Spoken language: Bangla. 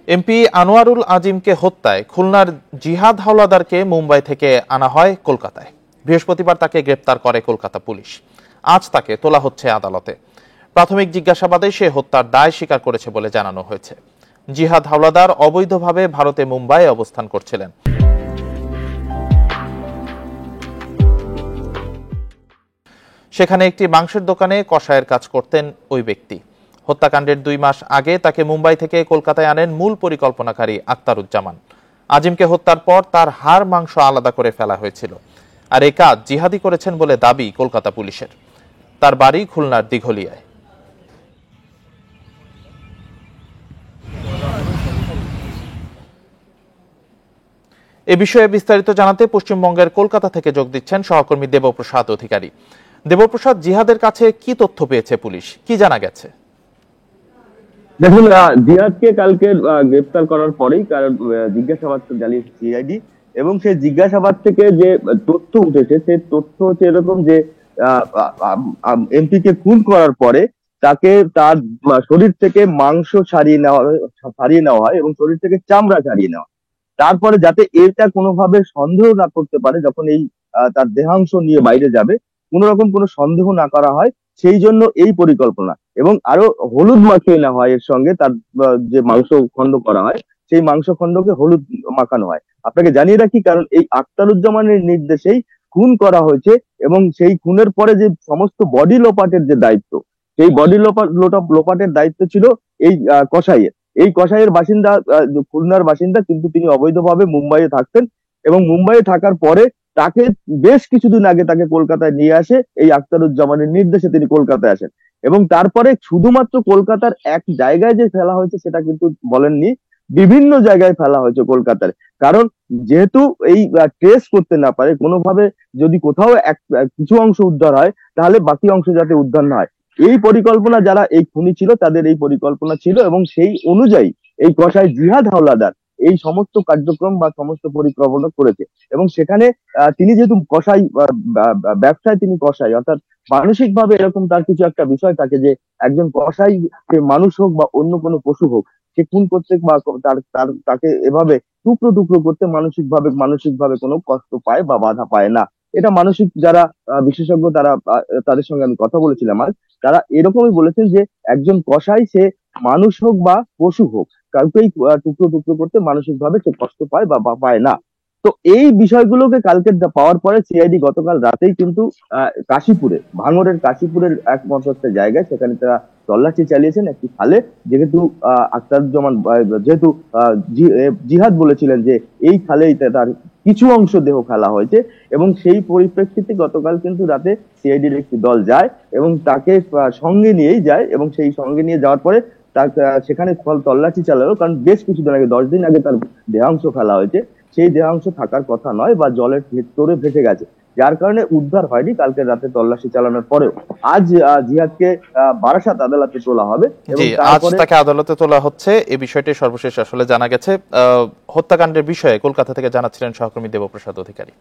এমপি আনোয়ারুল আজিমকে হত্যায় খুলনার জিহাদ হাওলাদারকে মুম্বাই থেকে আনা হয় কলকাতায়। বৃহস্পতিবার তাকে গ্রেপ্তার করে কলকাতা পুলিশ। আজ তাকে তোলা হচ্ছে আদালতে। প্রাথমিক জিজ্ঞাসাবাদে সে হত্যার দায় স্বীকার করেছে বলে জানানো হয়েছে। জিহাদ হাওলাদার অবৈধভাবে ভারতে মুম্বাইয়ে অবস্থান করছিলেন। সেখানে একটি মাংসের দোকানে কসাইয়ের কাজ করতেন ওই ব্যক্তি। হত্যাকাণ্ডের 2 মাস আগে তাকে মুম্বাই থেকে কলকাতায় আনেন মূল পরিকল্পনাকারী আখতারুজ্জামান। আজিমকে হত্যার পর তার হাড় মাংস আলাদা করে ফেলা হয়েছিল। আর এই কাজ জিহাদি করেছেন বলে দাবি কলকাতা পুলিশের। তার বাড়ি খুলনার দিঘলিয়ায়। এ বিষয়ে বিস্তারিত জানাতে পশ্চিমবঙ্গের কলকাতা থেকে যোগ দিচ্ছেন সহকর্মী দেবপ্রসাদ অধিকারী। দেবপ্রসাদ, জিহাদের কাছে কি তথ্য পেয়েছে পুলিশ, কি জানা গেছে? দেখুন, জিহাদকে কালকে গ্রেপ্তার করার পরেই জিজ্ঞাসাবাদ চালিয়েছে সিআইডি, এবং সেই জিজ্ঞাসাবাদ থেকে যে তথ্য উঠেছে সেই তথ্য হচ্ছে এরকম যে এমপি কে খুন করার পরে তাকে তার শরীর থেকে মাংস ছাড়িয়ে নেওয়া হয় এবং শরীর থেকে চামড়া ছাড়িয়ে নেওয়া। তারপরে যাতে এটা কোনোভাবে সন্দেহ না করতে পারে, যখন এই তার দেহাংশ নিয়ে বাইরে যাবে, কোন রকম কোনো সন্দেহ না করা হয়, সেই জন্য এই পরিকল্পনা। এবং আরো হলুদ মাখিয়ে নেওয়া হয় এর সঙ্গে, তার যে মাংস খণ্ড করা হয় সেই মাংস খণ্ডকে হলুদ মাখানো হয়। আপনাকে জানিয়ে রাখি, কারণ এই আখতারুজ্জামানের নির্দেশেই খুন করা হয়েছে, এবং সেই খুনের পরে যে সমস্ত বডি লোপাটের যে দায়িত্ব, সেই বডি লোপাটের দায়িত্ব ছিল এই কসাইয়ের। এই কসাইয়ের বাসিন্দা, খুলনার বাসিন্দা, কিন্তু তিনি অবৈধভাবে মুম্বাইয়ে থাকতেন, এবং মুম্বাইয়ে থাকার পরে তাকে বেশ কিছুদিন আগে তাকে কলকাতায় নিয়ে আসে এই আখতারুজ্জামানের নির্দেশে তিনি কলকাতায় আসেন। এবং তারপরে শুধুমাত্র কলকাতার এক জায়গায় যে ফেলা হয়েছে সেটা কিন্তু বলেননি, বিভিন্ন জায়গায় ফেলা হয়েছে কলকাতার। কারণ যেহেতু এই ট্রেস করতে না পারে কোনোভাবে, যদি কোথাও কিছু অংশ উদ্ধার হয় তাহলে বাকি অংশ যাতে উদ্ধার না হয়, এই পরিকল্পনা যারা এই খুনি ছিল তাদের এই পরিকল্পনা ছিল, এবং সেই অনুযায়ী এই কসাই জিহাদ হাওলাদার এই সমস্ত কার্যক্রম বা সমস্ত পরিকল্পনা করেছে। এবং সেখানে তিনি যেহেতু কসাই, ব্যবসায় তিনি কসাই, অর্থাৎ মানসিক ভাবে এরকম তার কিছু একটা বিষয় থাকে যে একজন কসাই, সে মানুষ হোক বা অন্য কোনো পশু হোক, সে খুন করতে বা তাকে এভাবে টুকরো টুকরো করতে মানসিকভাবে কোনো কষ্ট পায় বা বাধা পায় না। এটা মানসিক যারা বিশেষজ্ঞ, তাদের সঙ্গে আমি কথা বলেছিলাম আজ, তারা এরকমই বলেছেন যে একজন কসাই, সে মানুষ হোক বা পশু হোক, কাউকেই টুকরো টুকরো করতে মানসিকভাবে সে কষ্ট পায় বা পায় না। তো এই বিষয়গুলোকে কালকে পাওয়ার পরে সিআইডি গতকাল রাতেই কিন্তু ভাঙড়ের কাশীপুরের এক মধ্যস্থ জায়গায় সেখানে তারা তল্লাশি চালিয়েছেন একটি খালে। যেহেতু আখতারুজ্জামান, যেহেতু জিহাদ বলেছিলেন যে এই খালেই তার কিছু অংশ দেহ ফেলা হয়েছে, এবং সেই পরিপ্রেক্ষিতে গতকাল কিন্তু রাতে সিআইডির একটি দল যায় এবং তাকে সঙ্গে নিয়েই যায়, এবং সেই সঙ্গে নিয়ে যাওয়ার পরে সেখানে তল্লাশি চালালো। কারণ বেশ কিছুদিন আগে, 10 দিন আগে তার দেহাংশ ফেলা হয়েছে, সেই দেহাংশ থাকার কথা নয় বা জলের ভেতরে ভেসে গেছে, যার কারণে উদ্ধার হয়নি। কালকে রাতে তল্লাশি চালানোর পরেও আজ জিহাদকে বারাসাত আদালতে তোলা হবে, এবং আজ তাকে আদালতে তোলা হচ্ছে। এই বিষয়টি সর্বশেষ আসলে জানা গেছে। হত্যাকাণ্ডের বিষয়ে কলকাতা থেকে জানাচ্ছিলেন সহকর্মী দেবপ্রসাদ অধিকারী।